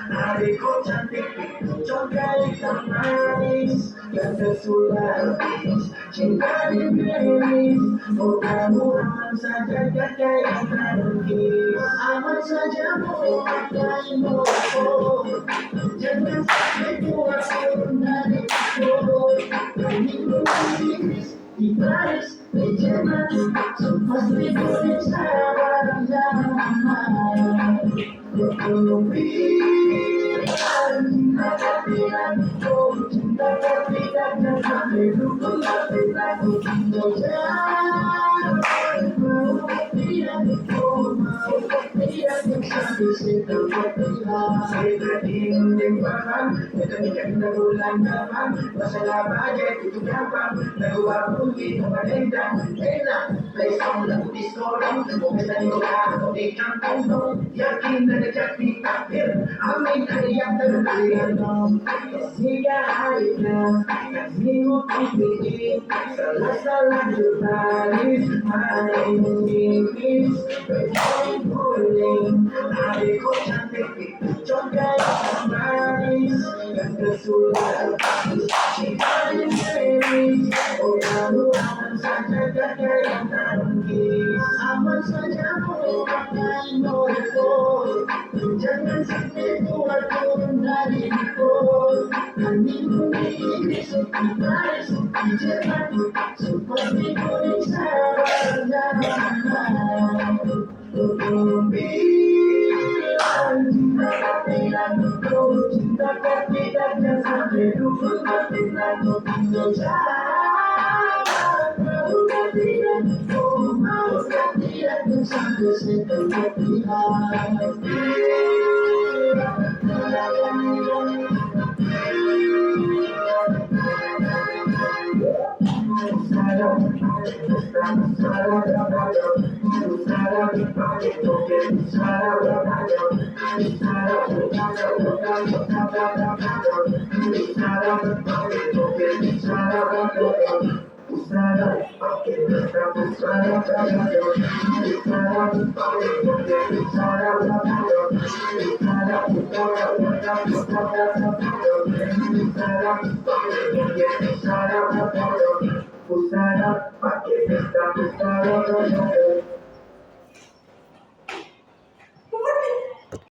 Adikku cantik, contoh ikan manis, yang tersulapis, cinta di beris, mudah-mudahan saja kakak yang menangis. Aman saja mau pakai motor, jangan sampai buat turun dari motor. Minggu di Paris, di Jerman, semua seribu di sabar zaman. Yakin ada jati takdir, amin ada yang terbayar. Tiga hari minggu ini, salah jurnalis, manis, berkuling, adikku cantik, contoh manis, yang tersulap, cinta di series, mudah-mudahan saja kakak yang nangis, aman saja mau pakai motor, jangan sampai buat turun dari motor. Minggu ini sepi Paris, di Jerman, seperti Indonesia berjalan. Bilang cinta tidak betul, cinta tidaknya sampai dukung mati lagu Indonesia. Mau tidak betul, mau tidak sampai setengah pihak. Usara pakai pesta, usara